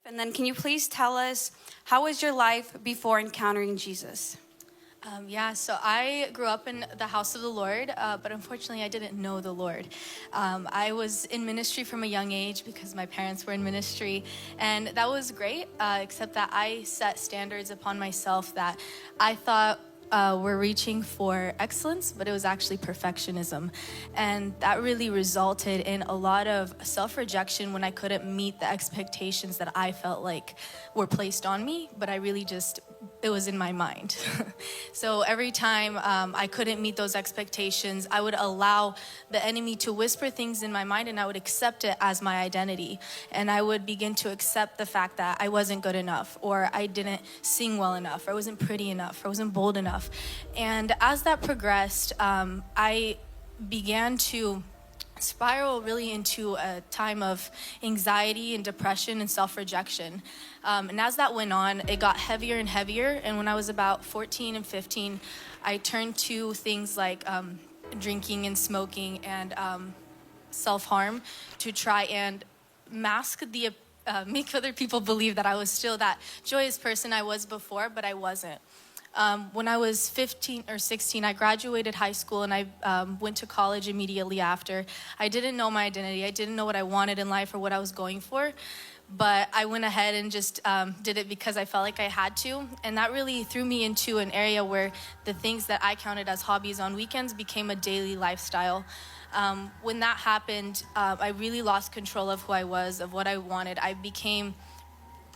And then can you please tell us, how was your life before encountering Jesus? So I grew up in the house of the Lord, but unfortunately I didn't know the Lord. I was in ministry from a young age because my parents were in ministry, and that was great, except that I set standards upon myself that I thought were reaching for excellence, but it was actually perfectionism. And that really resulted in a lot of self-rejection when I couldn't meet the expectations that I felt like were placed on me, but it was in my mind. So every time I couldn't meet those expectations, I would allow the enemy to whisper things in my mind, and I would accept it as my identity. And I would begin to accept the fact that I wasn't good enough, or I didn't sing well enough, or I wasn't pretty enough, or I wasn't bold enough. And as that progressed, I began to spiral really into a time of anxiety and depression and self-rejection. And as that went on, it got heavier and heavier. And when I was about 14 and 15, I turned to things like drinking and smoking and self-harm to try and make other people believe that I was still that joyous person I was before, but I wasn't. When I was 15 or 16, I graduated high school, and I went to college immediately after. I didn't know my identity. I didn't know what I wanted in life or what I was going for, but I went ahead and just did it because I felt like I had to, and that really threw me into an area where the things that I counted as hobbies on weekends became a daily lifestyle. When that happened, I really lost control of who I was, of what I wanted. I became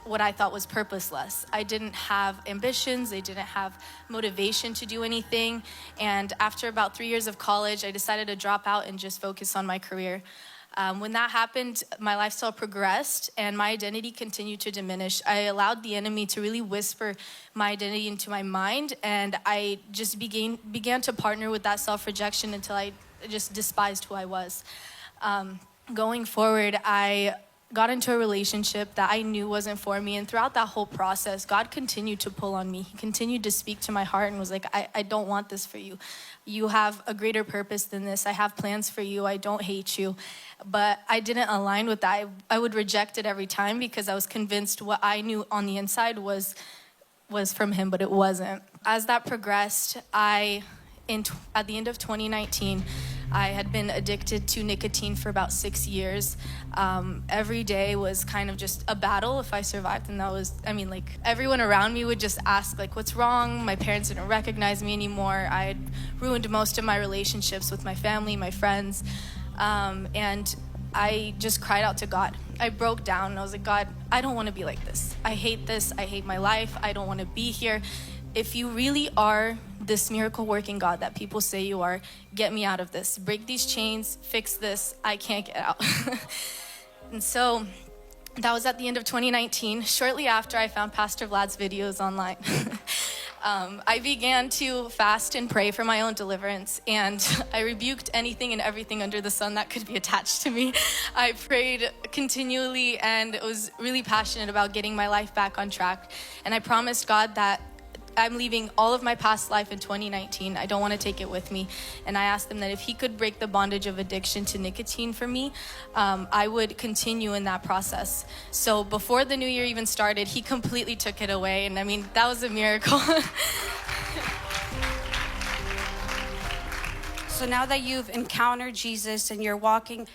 what I thought was purposeless. I didn't have ambitions. I didn't have motivation to do anything. And after about 3 years of college, I decided to drop out and just focus on my career. When that happened, my lifestyle progressed and my identity continued to diminish. I allowed the enemy to really whisper my identity into my mind, and I just began to partner with that self-rejection until I just despised who I was. Going forward, I got into a relationship that I knew wasn't for me. And throughout that whole process, God continued to pull on me. He continued to speak to my heart and was like, I don't want this for you. You have a greater purpose than this. I have plans for you. I don't hate you. But I didn't align with that. I would reject it every time because I was convinced what I knew on the inside was from him, but it wasn't. As that progressed, at the end of 2019, I had been addicted to nicotine for about 6 years. Every day was kind of just a battle. If I survived, and everyone around me would just ask, what's wrong? My parents didn't recognize me anymore. I had ruined most of my relationships with my family, my friends. And I just cried out to God. I broke down, and I was like, God, I don't want to be like this. I hate this. I hate my life. I don't want to be here. If you really are this miracle working God that people say you are, get me out of this. Break these chains, fix this. I can't get out. And so that was at the end of 2019. Shortly after, I found Pastor Vlad's videos online. I began to fast and pray for my own deliverance, and I rebuked anything and everything under the sun that could be attached to me. I prayed continually and was really passionate about getting my life back on track. And I promised God that I'm leaving all of my past life in 2019. I don't want to take it with me. And I asked him that if he could break the bondage of addiction to nicotine for me, I would continue in that process. So before the new year even started, he completely took it away. And that was a miracle. So now that you've encountered Jesus and you're walking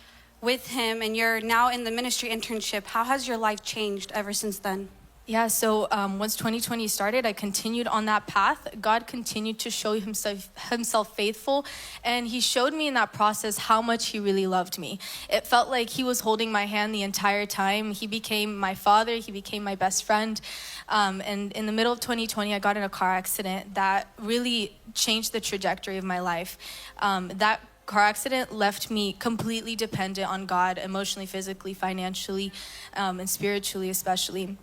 with him and you're now in the ministry internship, how has your life changed ever since then? Yeah, so once 2020 started, I continued on that path. God continued to show himself faithful, and he showed me in that process how much he really loved me. It felt like he was holding my hand the entire time. He became my father. He became my best friend. And in the middle of 2020, I got in a car accident that really changed the trajectory of my life. That car accident left me completely dependent on God, emotionally, physically, financially, and spiritually especially.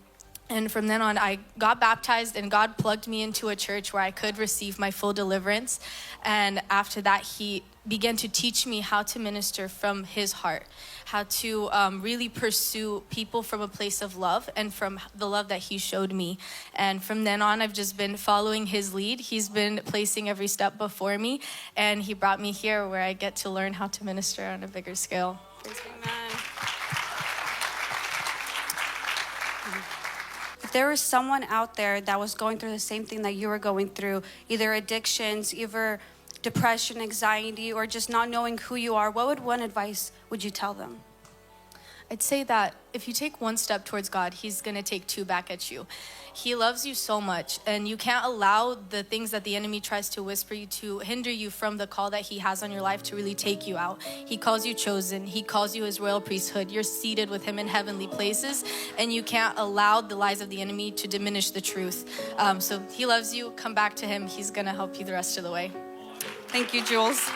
And from then on, I got baptized, and God plugged me into a church where I could receive my full deliverance. And after that, he began to teach me how to minister from his heart, how to really pursue people from a place of love and from the love that he showed me. And from then on, I've just been following his lead. He's been placing every step before me, and he brought me here where I get to learn how to minister on a bigger scale. Amen. If there was someone out there that was going through the same thing that you were going through, either addictions, either depression, anxiety, or just not knowing who you are, one advice would you tell them? I'd say that if you take one step towards God, He's going to take two back at you. He loves you so much, and you can't allow the things that the enemy tries to whisper you to hinder you from the call that He has on your life to really take you out. He calls you chosen. He calls you His royal priesthood. You're seated with Him in heavenly places, and you can't allow the lies of the enemy to diminish the truth. So He loves you. Come back to Him. He's going to help you the rest of the way. Thank you, Jules.